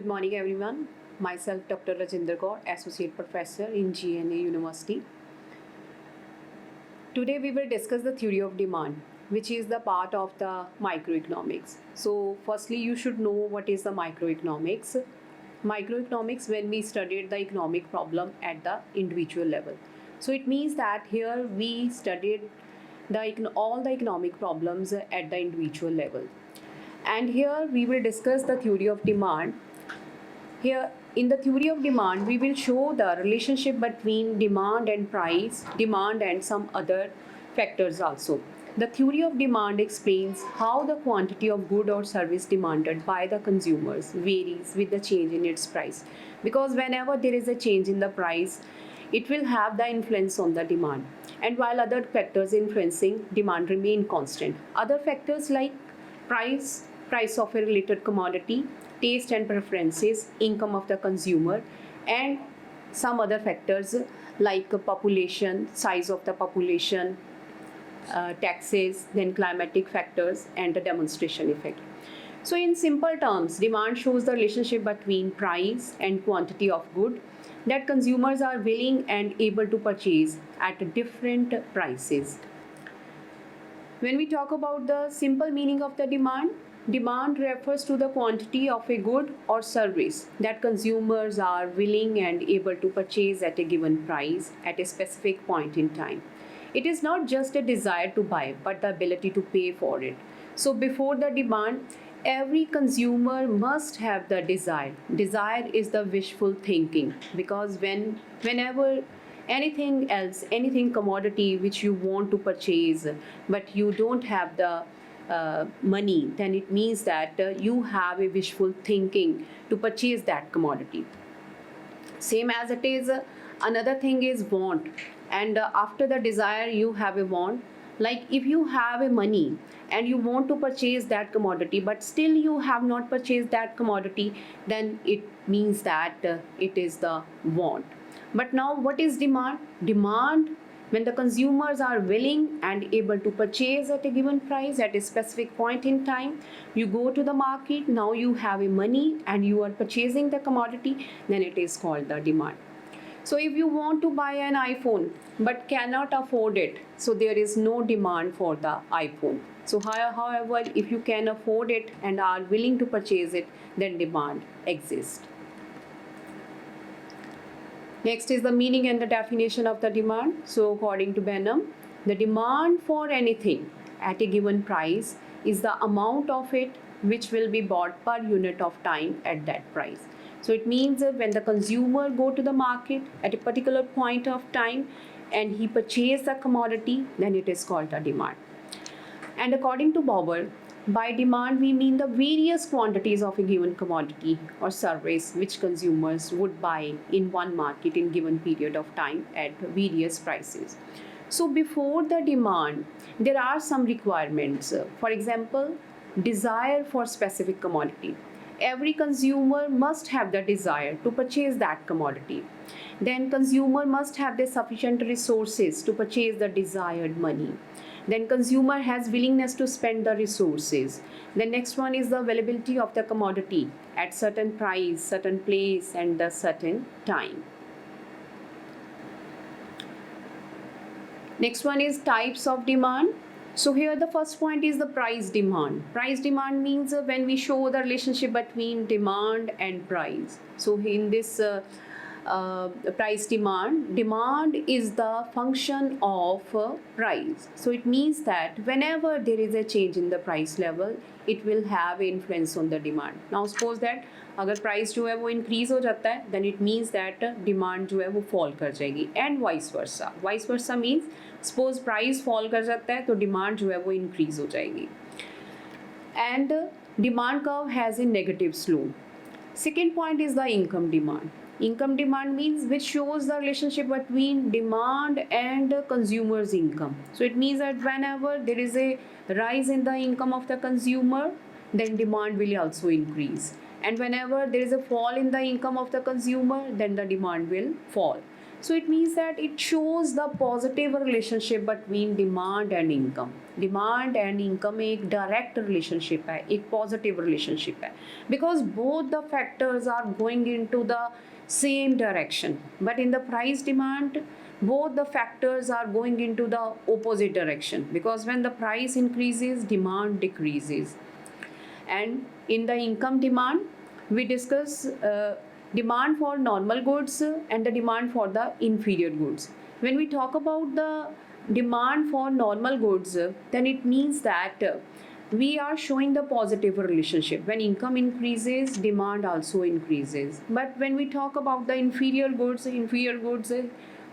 morning, everyone. Myself, Dr. Rajinder Kaur, Associate Professor in GNA University. Today, we will discuss the theory of demand, which is the part of the microeconomics. So, firstly, you should know what is the microeconomics. Microeconomics, when we studied the economic problem at the individual level. So, it means that here we studied all the economic problems at the individual level. And here we will discuss the theory of demand. Here, in the theory of demand, we will show the relationship between demand and price, demand and some other factors also. The theory of demand explains how the quantity of good or service demanded by the consumers varies with the change in its price. Because whenever there is a change in the price, it will have the influence on the demand. And while other factors influencing demand remain constant, other factors like price of a related commodity, taste and preferences, income of the consumer, and some other factors like population, size of the population, taxes, then climatic factors, and the demonstration effect. So, in simple terms, demand shows the relationship between price and quantity of good that consumers are willing and able to purchase at different prices. When we talk about the simple meaning of the demand refers to the quantity of a good or service that consumers are willing and able to purchase at a given price at a specific point in time. It is not just a desire to buy, but the ability to pay for it. So, before the demand, every consumer must have the desire. Desire is the wishful thinking because whenever anything commodity which you want to purchase, but you don't have the money, then it means that you have a wishful thinking to purchase that commodity. Same as it is, another thing is want, and after the desire, you have a want. Like if you have a money and you want to purchase that commodity, but still you have not purchased that commodity, then it means that it is the want. But now, what is demand? Demand, when the consumers are willing and able to purchase at a given price at a specific point in time, you go to the market, now you have a money and you are purchasing the commodity, then it is called the demand. So if you want to buy an iPhone but cannot afford it, so there is no demand for the iPhone. So however, if you can afford it and are willing to purchase it, then demand exists. Next is the meaning and the definition of the demand. So according to Benham, the demand for anything at a given price is the amount of it which will be bought per unit of time at that price. So it means that when the consumer go to the market at a particular point of time and he purchase the commodity, then it is called a demand. And according to Bauer, by demand, we mean the various quantities of a given commodity or service which consumers would buy in one market in given period of time at various prices. So before the demand, there are some requirements. For example, desire for specific commodity. Every consumer must have the desire to purchase that commodity. Then consumer must have the sufficient resources to purchase the desired money. Then consumer has willingness to spend the resources. The next one is the availability of the commodity at certain price, certain place, and a certain time. Next one is types of demand. So here the first point is the price demand. Price demand means when we show the relationship between demand and price. So in this price demand is the function of price. So it means that whenever there is a change in the price level, it will have influence on the demand. Now suppose that अगर price जो है वो increase हो जाता है, then it means that demand जो है वो फॉल कर जाएगी, and vice versa means suppose price fall कर जाता है तो डिमांड जो है वो इंक्रीज हो जाएगी. And demand curve has a negative slope. Second point is the income demand. Income demand means which shows the relationship between demand and consumer's income. So it means that whenever there is a rise in the income of the consumer, then demand will also increase. And whenever there is a fall in the income of the consumer, then the demand will fall. So it means that it shows the positive relationship between demand and income. Demand and income में एक direct relationship है, एक positive relationship है, because both the factors are going into the same direction. But in the price demand, both the factors are going into the opposite direction, because when the price increases, demand decreases. And in the income demand, we discuss demand for normal goods and the demand for the inferior goods. When we talk about the demand for normal goods, then it means that we are showing the positive relationship. When income increases, demand also increases. But when we talk about the inferior goods,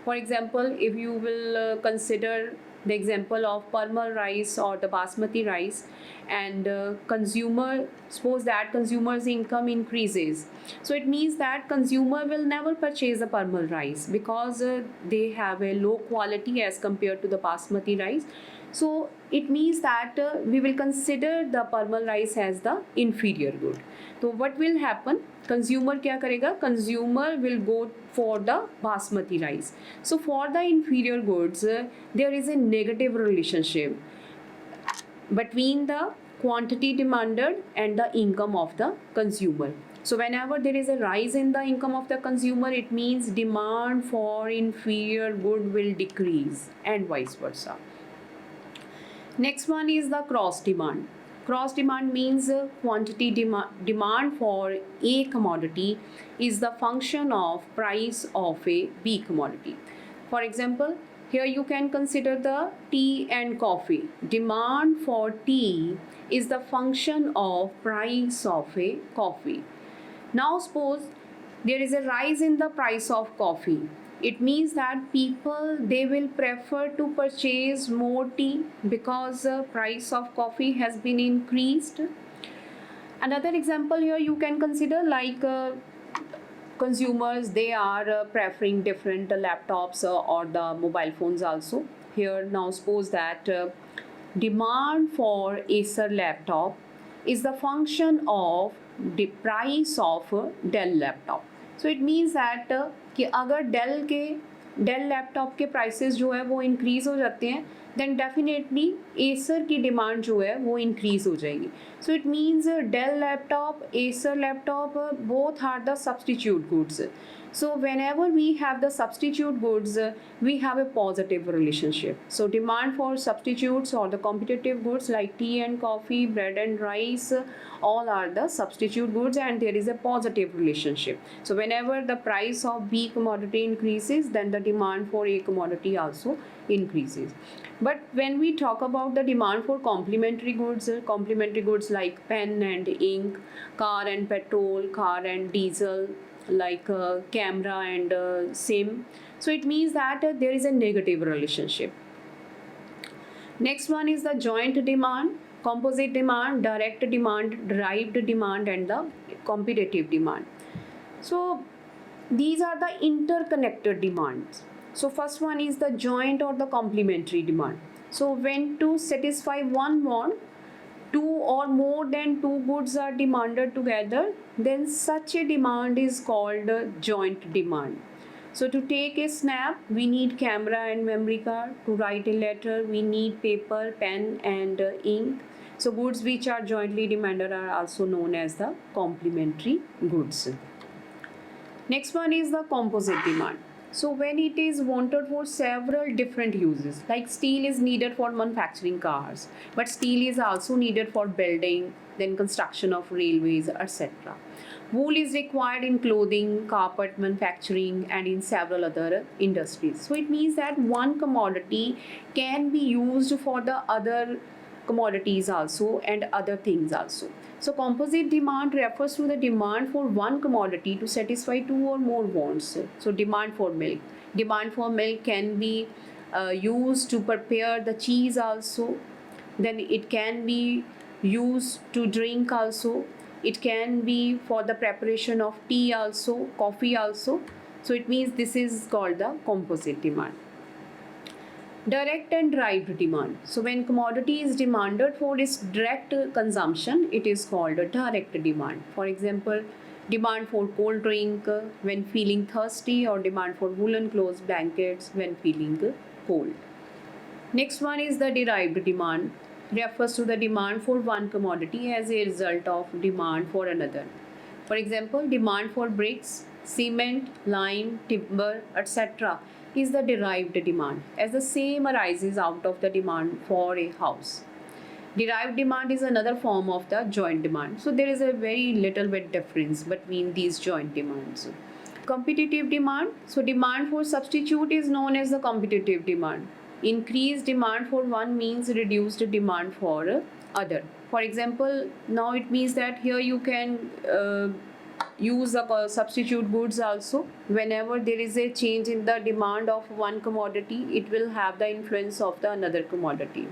for example, if you will consider the example of parmal rice or the basmati rice, and suppose that consumer's income increases, so it means that consumer will never purchase the parmal rice, because they have a low quality as compared to the basmati rice. So it means that we will consider the parmal rice as the inferior good. So what will happen? Consumer क्या करेगा? Consumer will go for the basmati rice. So for the inferior goods, there is a negative relationship between the quantity demanded and the income of the consumer. So whenever there is a rise in the income of the consumer, it means demand for inferior good will decrease, and vice versa. Next one is the cross demand. Cross demand means quantity demand for a commodity is the function of price of a B commodity. For example, here you can consider the tea and coffee. Demand for tea is the function of price of a coffee. Now suppose there is a rise in the price of coffee. It means that people, they will prefer to purchase more tea because the price of coffee has been increased. Another example here you can consider, like consumers, they are preferring different laptops or the mobile phones also. Here now suppose that demand for Acer laptop is the function of the price of Dell laptop. So it means that कि अगर Dell laptop के prices जो है वो increase हो जाते हैं, then definitely Acer की डिमांड जो है वो इंक्रीज़ हो जाएगी. So it means Dell laptop, Acer laptop, both are the substitute goods. So whenever we have the substitute goods, we have a positive relationship. So demand for substitutes or the competitive goods like tea and coffee, bread and rice, all are the substitute goods, and there is a positive relationship. So whenever the price of B commodity increases, then the demand for A commodity also increases. But when we talk about the demand for complementary goods like pen and ink, car and petrol, car and diesel, like camera and SIM, so it means that there is a negative relationship. Next one is the joint demand, composite demand, direct demand, derived demand, and the competitive demand. So these are the interconnected demands. So first one is the joint or the complementary demand. So when to satisfy one want, two or more than two goods are demanded together, then such a demand is called joint demand. So to take a snap, we need camera and memory card. To write a letter, we need paper, pen, and ink. So goods which are jointly demanded are also known as the complementary goods. Next one is the composite demand. So when it is wanted for several different uses, like steel is needed for manufacturing cars, but steel is also needed for building, then construction of railways, etc. Wool is required in clothing, carpet manufacturing, and in several other industries. So it means that one commodity can be used for the other commodities also and other things also. So composite demand refers to the demand for one commodity to satisfy two or more wants. So demand for milk. Demand for milk can be used to prepare the cheese also. Then it can be used to drink also. It can be for the preparation of tea also, coffee also. So it means this is called the composite demand. Direct and derived demand. So when commodity is demanded for its direct consumption, it is called a direct demand. For example, demand for cold drink when feeling thirsty, or demand for woolen clothes, blankets when feeling cold. Next one is the derived demand, refers to the demand for one commodity as a result of demand for another. For example, demand for bricks, cement, lime, timber, etc. is the derived demand, as the same arises out of the demand for a house. Derived demand is another form of the joint demand. So there is a very little bit difference between these joint demands. Competitive demand. So demand for substitute is known as the competitive demand. Increased demand for one means reduced demand for other. For example, now it means that here you can use the substitute goods also. Whenever there is a change in the demand of one commodity, it will have the influence of the another commodity.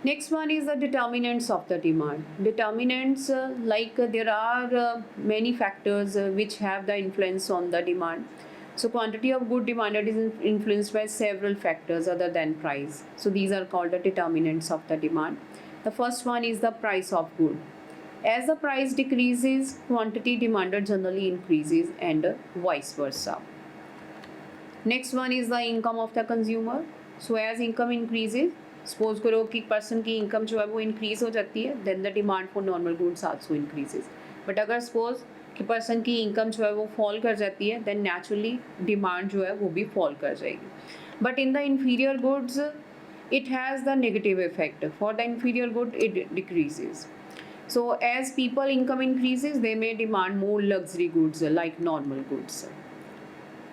Next one is the determinants of the demand. Determinants, there are many factors which have the influence on the demand. So quantity of good demanded is influenced by several factors other than price. So these are called the determinants of the demand. The first one is the price of good. As the price decreases, quantity demanded generally increases, and vice versa. Next one is the income of the consumer. So as income increases, suppose करो कि person की income जो है वो increase हो जाती है, then the demand for normal goods also increases. But अगर सपोज कि पर्सन की इनकम जो है वो फॉल कर जाती है, देन नेचुरली डिमांड जो है वो भी फॉल कर जाएगी. But in the inferior goods it has the negative effect. For the inferior good, it decreases. So as people income increases, they may demand more luxury goods like normal goods.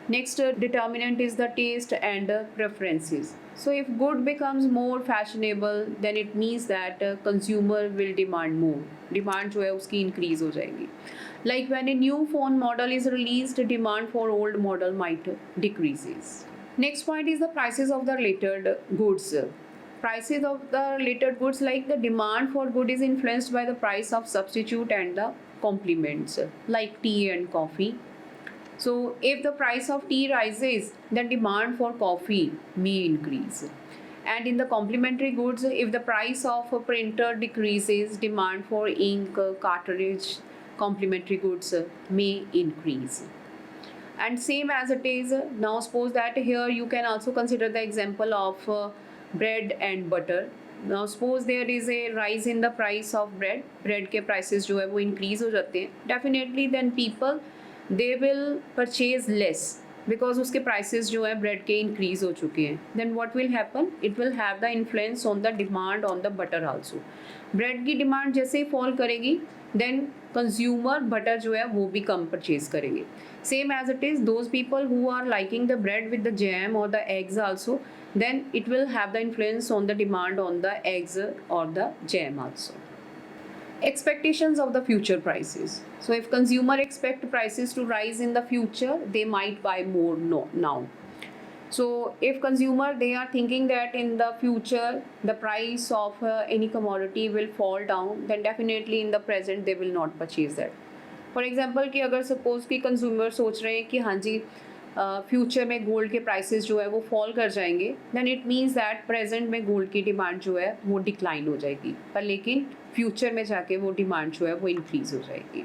Next determinant is the taste and preferences. So if good becomes more fashionable, then it means that consumer will demand more. Demand जो है उसकी increase हो जाएगी. Like when a new phone model is released, demand for old model might decreases. Next point is the prices of the related goods. Prices of the related goods, like the demand for good is influenced by the price of substitute and the complements like tea and coffee. So if the price of tea rises, then demand for coffee may increase. And in the complementary goods, if the price of a printer decreases, demand for ink, cartridge, complementary goods may increase. And same as it is, now suppose that here you can also consider the example of bread and butter. Now suppose there is a rise in the price of bread के prices जो है वो increase हो जाते हैं, definitely then people they will purchase less because उसके prices जो है bread के increase हो चुके हैं. Then what will happen? It will have the influence on the demand on the butter also. Bread की demand जैसे ही fall करेगी, then consumer butter जो है वो भी कम purchase करेंगे. Same as it is, those people who are liking the bread with the jam or the eggs also, then it will have the influence on the demand on the eggs or the jam also. Expectations of the future prices. So if consumer expect prices to rise in the future, they might buy more now. So if consumer they are thinking that in the future the price of any commodity will fall down, then definitely in the present they will not purchase that. For example कि अगर suppose कि consumer सोच रहे हैं कि हाँ जी future में गोल्ड के प्राइसेस जो है वो फॉल कर जाएंगे, then it means that present में गोल्ड की डिमांड जो है वो डिक्लाइन हो जाएगी, पर लेकिन फ्यूचर में जाके वो डिमांड जो है वो इंक्रीज हो जाएगी.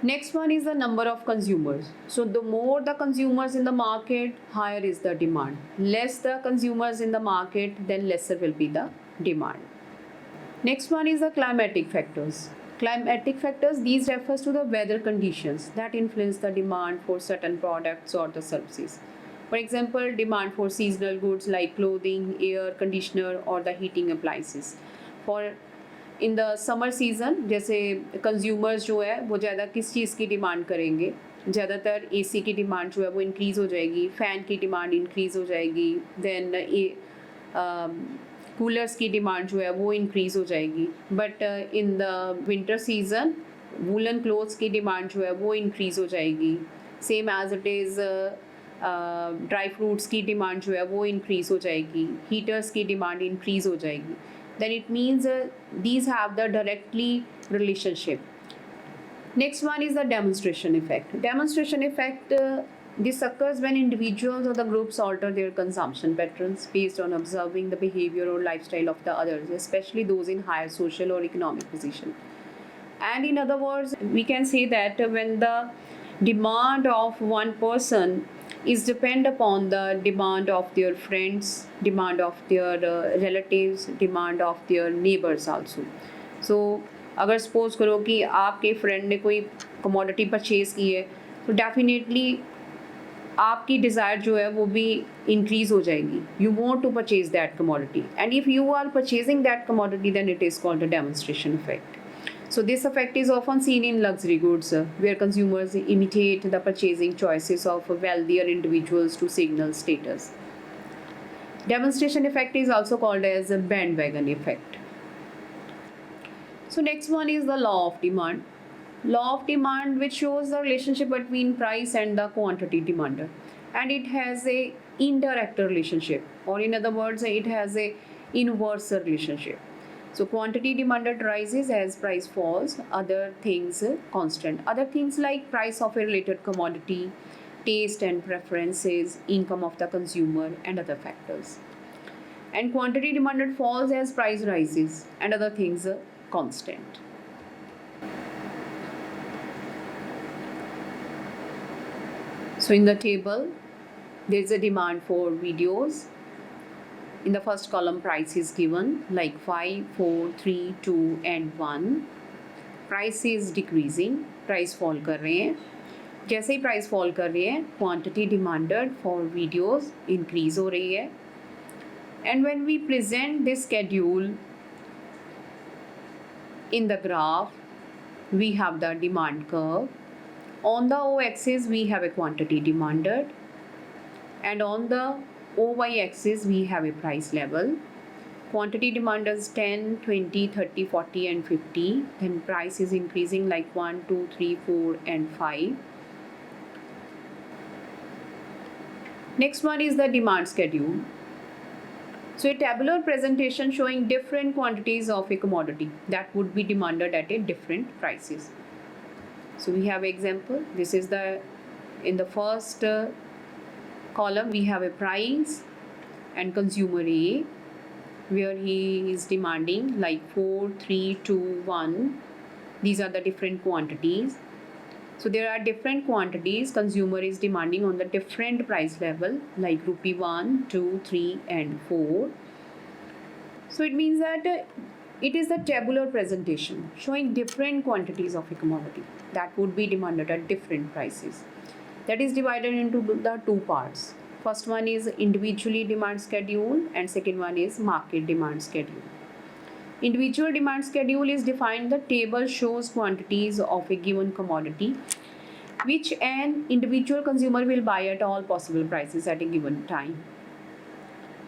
Next one is the number of consumers. So the more the consumers in the market, higher is the demand. Less the consumers in the market, then lesser will be the demand. Next one is the climatic factors. Climatic factors, these refers to the weather conditions that influence the demand for certain products or the services. For example, demand for seasonal goods like clothing, air conditioner or the heating appliances. For in the summer season, जैसे consumers जो है वो ज़्यादा किस चीज़ की demand करेंगे, ज़्यादातर AC की डिमांड जो है वो इंक्रीज़ हो जाएगी, फ़ैन की डिमांड इंक्रीज़ हो जाएगी, देन कूलर्स की डिमांड जो है वो इंक्रीज़ हो जाएगी. But in the winter season woollen clothes की डिमांड जो है वो इंक्रीज़ हो जाएगी. Same as it is dry fruits की डिमांड जो है वो इंक्रीज़ हो जाएगी, हीटर्स की डिमांड इंक्रीज़ हो जाएगी. Then it means these have the directly relationship. Next one is the demonstration effect. Demonstration effect this occurs when individuals or the groups alter their consumption patterns based on observing the behavior or lifestyle of the others, especially those in higher social or economic position. And in other words, we can say that when the demand of one person is depend upon the demand of their friends, demand of their relatives, demand of their neighbors also. So अगर suppose करो कि आपके friend ने कोई commodity purchase की है, तो definitely आपकी डिज़ायर जो है वो भी इंक्रीज हो जाएगी. You want to purchase that commodity, and if you are purchasing that commodity then it is called a demonstration effect. So this effect is often seen in luxury goods, where consumers imitate the purchasing choices of wealthier individuals to signal status. Demonstration effect is also called as a bandwagon effect. So next one is the law of demand. Law of demand, which shows the relationship between price and the quantity demanded, and it has a indirect relationship, or in other words, it has a inverse relationship. So quantity demanded rises as price falls, other things constant. Other things like price of a related commodity, taste and preferences, income of the consumer, and other factors. And quantity demanded falls as price rises, and other things constant. So in the table, there is a demand for videos. In the first column, price is given like 5, 4, 3, 2 and 1. Price is decreasing, price fall कर रहे हैं. जैसे ही price fall कर रही है, quantity demanded for videos increase हो रही है. And when we present this schedule in the graph, we have the demand curve. On the o-axis, we have a quantity demanded, and on the OY-axis we have a price level. Quantity demand is 10, 20, 30, 40 and 50. Then price is increasing like 1, 2, 3, 4 and 5. Next one is the demand schedule. So a tabular presentation showing different quantities of a commodity that would be demanded at a different prices. So we have example. This is in the first column we have a price and consumer A, where he is demanding like 4, 3, 2, 1. These are the different quantities. So there are different quantities consumer is demanding on the different price level like rupee 1, 2, 3 and 4. So it means that it is the tabular presentation showing different quantities of a commodity that would be demanded at different prices. That is divided into the two parts. First one is individually demand schedule and second one is market demand schedule. Individual demand schedule is defined. The table shows quantities of a given commodity which an individual consumer will buy at all possible prices at a given time.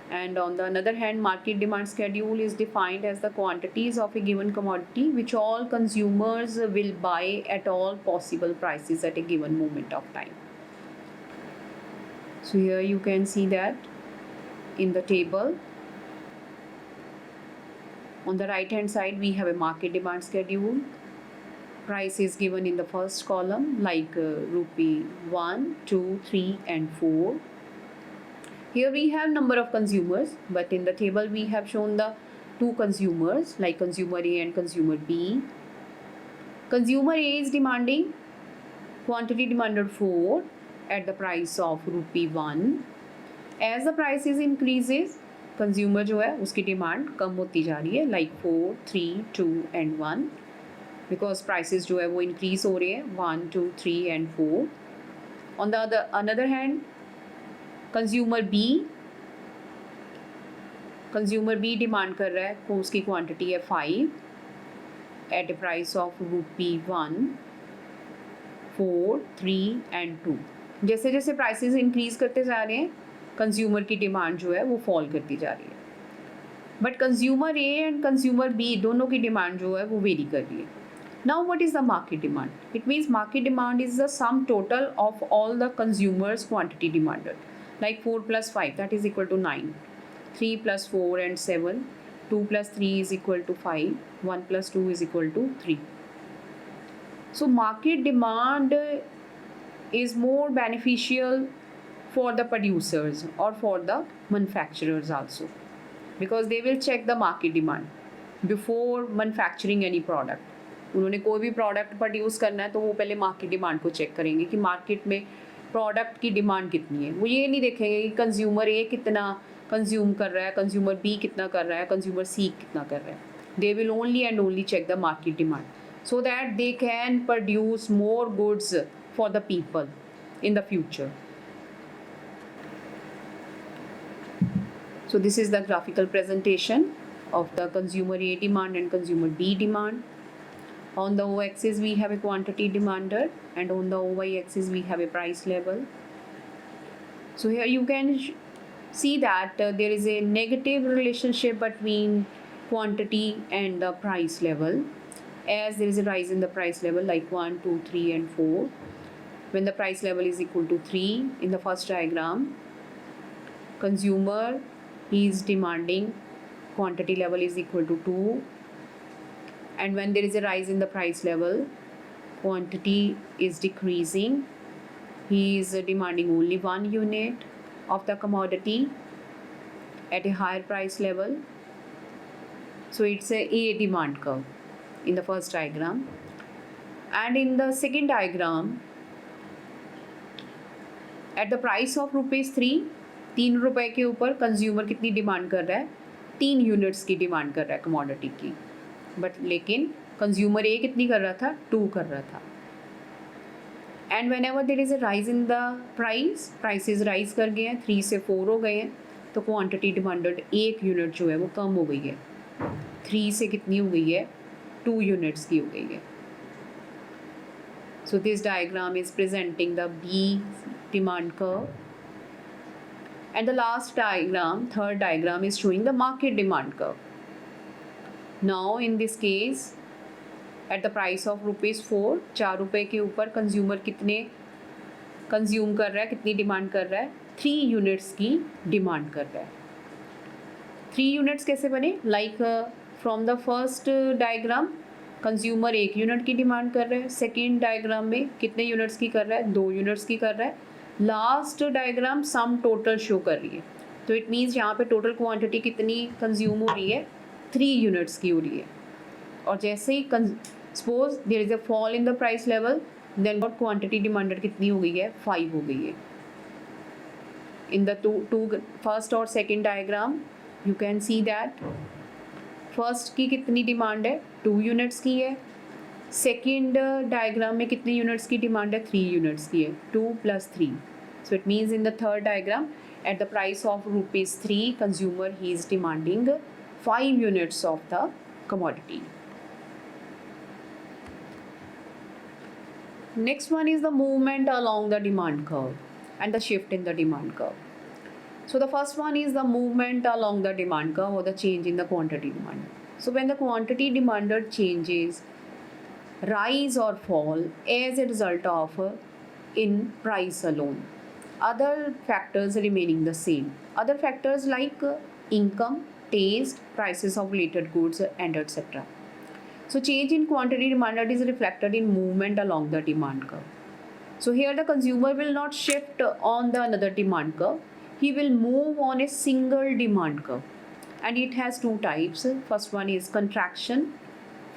And on the other hand, market demand schedule is defined as the quantities of a given commodity which all consumers will buy at all possible prices at a given moment of time. So here you can see that in the table. On the right hand side, we have a market demand schedule. Price is given in the first column like rupee 1, 2, 3 and 4. Here we have number of consumers, but in the table we have shown the two consumers like consumer A and consumer B. Consumer A is demanding quantity demanded 4 at the price of rupee 1. As the prices increases, consumer जो है उसकी demand कम होती जा रही है like 4, 3, 2 and 1, because prices जो है वो increase हो रहे हैं 1, 2, 3 and 4. On the another hand, consumer B demand कर रहा है तो उसकी quantity है 5 at a price of rupee 1, 4, 3 and 2. जैसे जैसे प्राइसेस इंक्रीज करते जा रहे हैं कंज्यूमर की डिमांड जो है वो फॉल करती जा रही है, but consumer A and consumer B दोनों की डिमांड जो है वो वेरी कर रही है. Now what is the market demand? It means market demand is the sum total of all the consumers quantity demanded like 4 plus 5 that is equal to 9, 3 plus 4 and 7, 2 plus 3 is equal to 5, 1 plus 2 is equal to 3. So market demand is more beneficial for the producers or for the manufacturers also, because they will check the market demand before manufacturing any product. उन्होंने कोई भी product produce करना है तो वो पहले market demand को check करेंगे कि मार्केट में प्रोडक्ट की डिमांड कितनी है। वो ये नहीं देखेंगे कि कंज्यूमर ए कितना कंज्यूम कर रहा है, कंज्यूमर बी कितना कर रहा है, कंज्यूमर सी कितना कर रहा है। They will only and only check the market demand so that they can produce more goods for the people in the future. So this is the graphical presentation of the consumer A demand and consumer B demand. On the O-axis we have a quantity demanded and on the Y-axis we have a price level. So here you can see that there is a negative relationship between quantity and the price level, as there is a rise in the price level like 1, 2, 3 and 4. When the price level is equal to 3 in the first diagram, consumer is demanding quantity level is equal to 2, and when there is a rise in the price level, quantity is decreasing. He is demanding only 1 unit of the commodity at a higher price level. So it's a demand curve in the first diagram, and in the second diagram, at the price of ₹3, 3 रुपये के ऊपर consumer कितनी demand कर रहा है, 3 units की demand कर रहा है कमोडिटी की, बट लेकिन कंज्यूमर ए कितनी कर रहा था, 2 कर रहा था। And when ever there is a rise in the prices rise कर गए हैं, 3 से 4 हो गए हैं, तो क्वांटिटी डिमांडेड 1 यूनिट जो है वो कम हो गई है, 3 से कितनी हो गई है, 2 यूनिट्स की हो गई है। So this diagram is presenting the B demand curve, and the last diagram, third diagram, is showing the market demand curve. Now in this case, at the price of ₹4, 4 रुपये के ऊपर कंज्यूमर कितने consume कर रहा है, कितनी demand कर रहा है, 3 यूनिट्स की डिमांड कर रहा है। 3 यूनिट्स कैसे बने, like from the first diagram consumer 1 unit की डिमांड कर रहा है, सेकेंड डायग्राम में कितने यूनिट्स की कर रहा है, 2 यूनिट्स की कर रहा है, last diagram sum total show कर रही है। तो इट मीन्स यहाँ पे टोटल क्वांटिटी कितनी कंज्यूम हो रही है, 3 यूनिट्स की हो रही है। और जैसे ही suppose there is a fall in the price level, then what quantity demanded कितनी हो गई है, 5 हो गई है। इन द टू फर्स्ट और second diagram you can see that first की कितनी डिमांड है, 2 यूनिट्स की है, सेकेंड डायग्राम में कितनी यूनिट्स की डिमांड है, 3 यूनिट्स की है, 2 + 3। सो it means in the third diagram at the price of ₹3 consumer he is demanding 5 units of the commodity. Next one is the movement along the demand curve and the shift in the demand curve. So the first one is the movement along the demand curve or the change in the quantity demanded. So when the quantity demanded changes, rise or fall as a result of in price alone, other factors remaining the same. Other factors like income, taste, prices of related goods and etc. So change in quantity demanded is reflected in movement along the demand curve. So here the consumer will not shift on the another demand curve. He will move on a single demand curve, and it has 2 types. First one is contraction,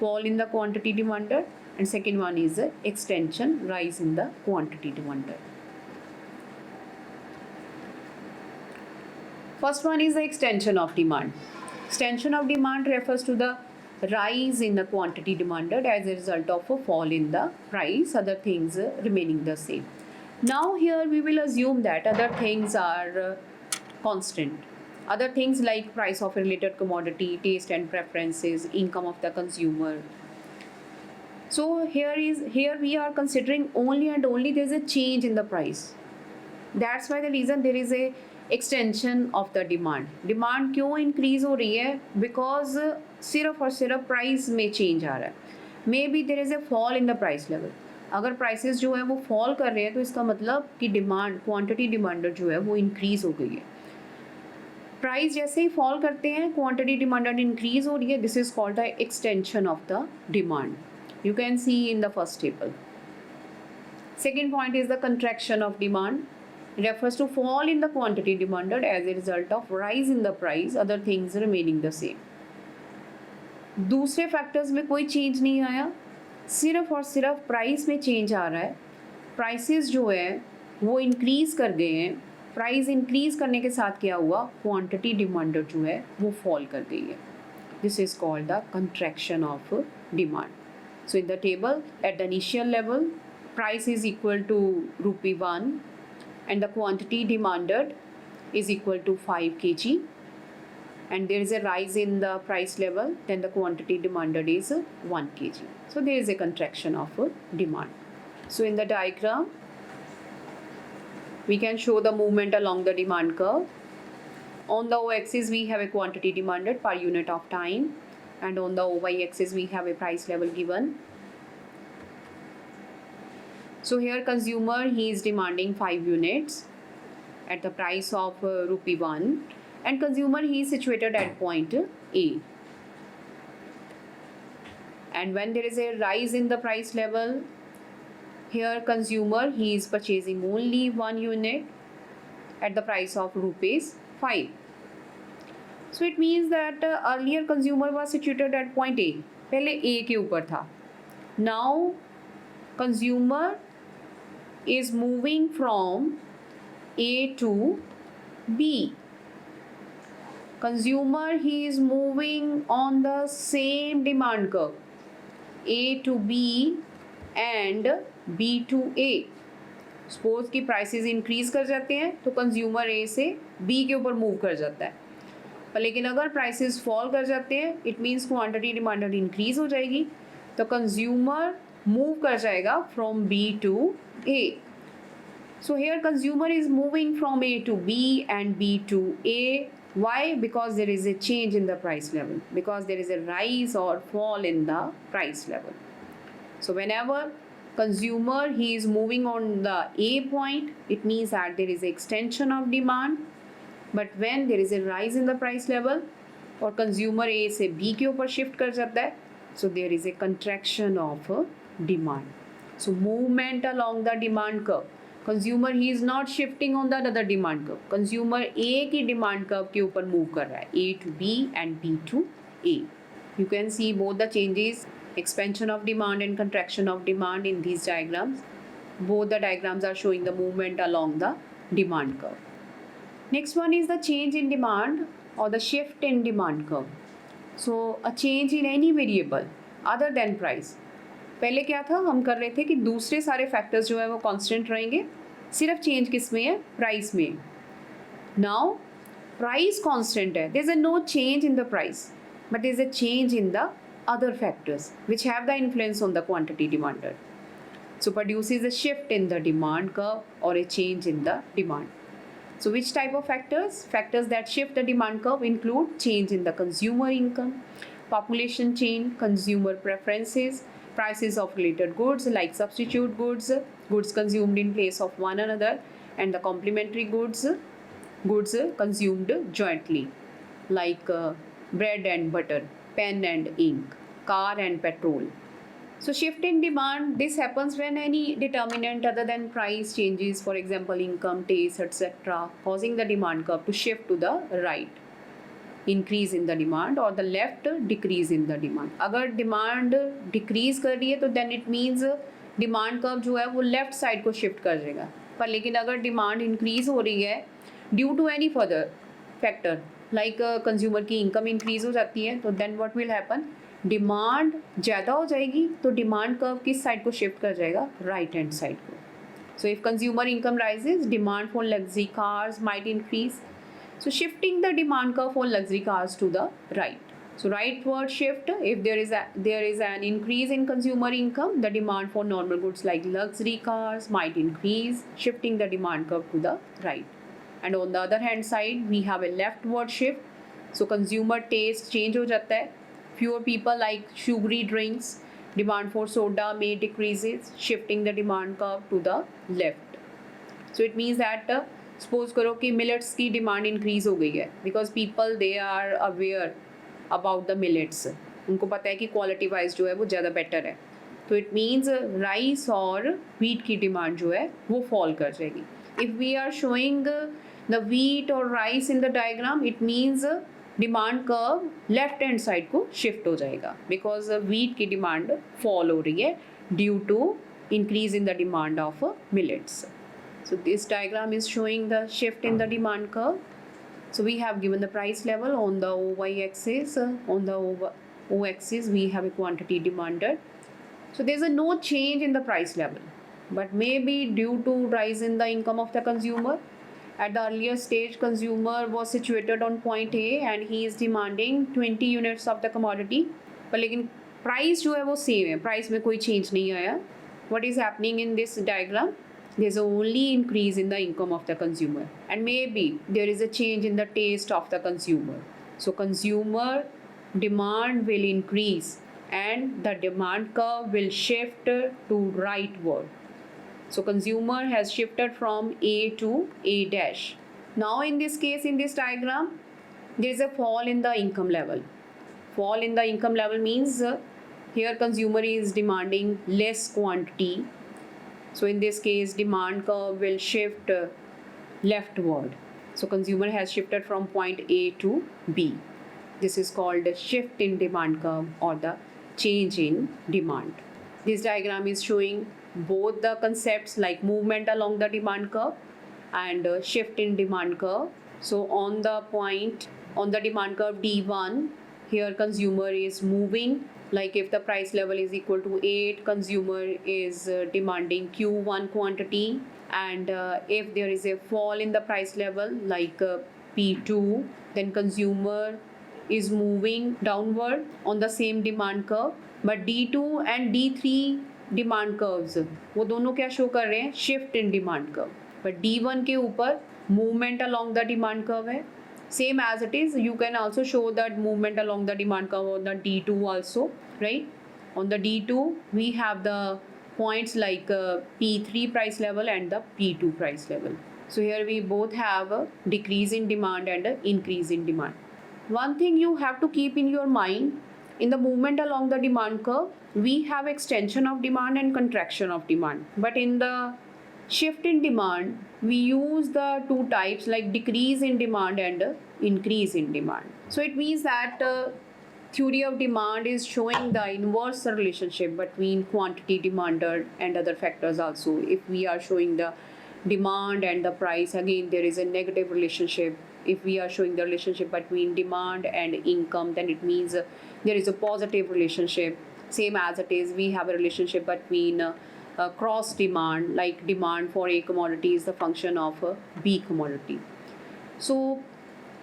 fall in the quantity demanded, and second one is extension, rise in the quantity demanded. First one is the extension of demand. Extension of demand refers to the rise in the quantity demanded as a result of a fall in the price, other things remaining the same. Now here we will assume that other things are constant. Other things like price of a related commodity, taste and preferences, income of the consumer. So here we are considering only and only there is a change in the price. That's why the reason there is a extension of the demand. Demand क्यों increase हो रही है? Because सिर्फ और सिर्फ price में change आ रहा है. Maybe there is a fall in the price level. अगर prices जो है वो fall कर रहे हैं तो इसका मतलब कि demand, quantity demanded जो है वो increase हो गई है. Price जैसे ही fall करते हैं, quantity demanded increase हो रही है. This is called the extension of the demand. You can see in the first table. Second point is the contraction of demand. Refers to fall in the quantity demanded as a result of rise in the price, other things remaining the same. दूसरे factors में कोई change नहीं आया, सिर्फ और सिर्फ price में change आ रहा है, प्राइसेस जो है वो इंक्रीज़ कर गए हैं, प्राइस इंक्रीज़ करने के साथ क्या हुआ, क्वांटिटी डिमांडेड जो है वो फॉल कर गई है. This is called the contraction of demand. So in the table at the initial level price is equal to rupee 1 and the quantity demanded is equal to 5 kg, and there is a rise in the price level, then the quantity demanded is 1 kg. So there is a contraction of demand. So in the diagram we can show the movement along the demand curve. On the y-axis we have a quantity demanded per unit of time, and on the y-axis we have a price level given. So here consumer he is demanding 5 units at the price of rupee 1, and consumer he is situated at point A. And when there is a rise in the price level, here consumer he is purchasing only 1 unit at the price of rupees 5. So it means that earlier consumer was situated at point A. पहले A के ऊपर था. Now consumer is moving from A to B. Consumer he is moving on the same demand curve, A to B and B to A. Suppose कि prices increase कर जाते हैं तो consumer A से B के ऊपर move कर जाता है, पर लेकिन अगर prices fall कर जाते हैं it means quantity demanded increase हो जाएगी, तो consumer move कर जाएगा from B to A. So here consumer is moving from A to B and B to A. Why? Because there is a change in the price level, because there is a rise or fall in the price level. So whenever consumer he is moving on the A point, it means that there is extension of demand. But when there is a rise in the price level और consumer A से B के ऊपर shift कर जाता है, so there is a contraction of demand. So movement along the demand curve. Consumer he is not shifting on the other demand curve. Consumer A की demand curve के ऊपर move कर रहा है, A to B and B to A. You can see both the changes, expansion of demand and contraction of demand in these diagrams. Both the diagrams are showing the movement along the demand curve. Next one is the change in demand or the shift in demand curve. So a change in any variable other than price. पहले क्या था, हम कर रहे थे कि दूसरे सारे फैक्टर्स जो है वो कांस्टेंट रहेंगे, सिर्फ चेंज किस में है, प्राइस में. नाउ प्राइस कांस्टेंट है, there is no change in the price, but there is a change in the other factors which have the influence on the quantity demanded. So produces a shift in the demand curve or a change in the demand. So which type of factors? Factors that shift the demand curve include change in the consumer income, population change, consumer preferences, prices of related goods like substitute goods, goods consumed in place of one another, and the complementary goods consumed jointly like bread and butter, pen and ink, car and petrol. So shift in demand, this happens when any determinant other than price changes, for example income, taste, etc., causing the demand curve to shift to the right, increase in the demand, or the left, decrease in the demand. अगर demand decrease कर रही है तो then it means demand curve जो है वो left side को shift कर देगा. पर लेकिन अगर demand increase हो रही है due to any further factor like consumer की income increase हो जाती है, तो then what will happen? Demand ज़्यादा हो जाएगी तो डिमांड कर्व किस साइड को शिफ्ट कर जाएगा, राइट हैंड साइड को. So if consumer income rises, demand for luxury cars might increase. So shifting the demand curve for luxury cars to the right. So rightward shift, if there is an increase in consumer income, the demand for normal goods like luxury cars might increase, shifting the demand curve to the right. And on the other hand side, we have a leftward shift. So consumer taste change हो जाता है. Fewer people like sugary drinks, demand for soda may decreases, shifting the demand curve to the left. So it means that suppose करो कि millets की demand increase हो गई है because people they are aware about the millets. उनको पता है कि quality wise जो है वो ज़्यादा better है. तो it means rice और wheat की demand जो है वो fall कर जाएगी. If we are showing the wheat or rice in the diagram, it means demand curve left hand side को शिफ्ट हो जाएगा बिकॉज वीट की डिमांड फॉल हो रही है due to increase in the demand of millets. So this diagram is showing the shift in the demand curve. So we have given the price level on the y axis. On the o axis we have a quantity demanded. So there's a no change in the price level, but maybe due to rise in the income of the consumer. At the earlier stage, consumer was situated on point A and he is demanding 20 units of the commodity. पर लेकिन price जो है वो same है, price में कोई change नहीं आया. What is happening in this diagram? There's only increase in the income of the consumer, and maybe there is a change in the taste of the consumer. So consumer demand will increase and the demand curve will shift to rightward. So consumer has shifted from A to A dash. Now in this case, in this diagram, there is a fall in the income level. Fall in the income level means here consumer is demanding less quantity. So in this case, demand curve will shift leftward. So consumer has shifted from point A to B. This is called a shift in demand curve or the change in demand. This diagram is showing both the concepts like movement along the demand curve and shift in demand curve. So on the point on the demand curve D1, here consumer is moving, like if the price level is equal to 8, consumer is demanding Q1 quantity, and if there is a fall in the price level like P2, then consumer is moving downward on the same demand curve. But D2 and D3 demand curves वो दोनों क्या show कर रहे हैं, shift in demand curve. But D1 के ऊपर movement along the demand curve है. Same as it is, you can also show that movement along the demand curve on the D2 also, right? On the D2, we have the points like P3 price level and the P2 price level. So here we both have a decrease in demand and an increase in demand. One thing you have to keep in your mind, in the movement along the demand curve, we have extension of demand and contraction of demand. But in the shift in demand, we use the two types like decrease in demand and increase in demand. So it means that theory of demand is showing the inverse relationship between quantity demanded and other factors also. If we are showing the demand and the price, again there is a negative relationship. If we are showing the relationship between demand and income, then it means there is a positive relationship. Same as it is, we have a relationship between cross demand, like demand for A commodity is the function of a B commodity. So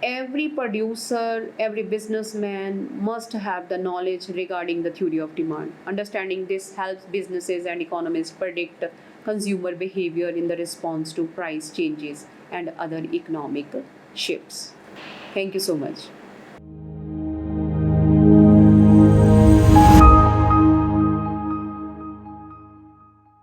every producer, every businessman must have the knowledge regarding the theory of demand. Understanding this helps businesses and economists predict consumer behavior in the response to price changes and other economic shifts. Thank you so much.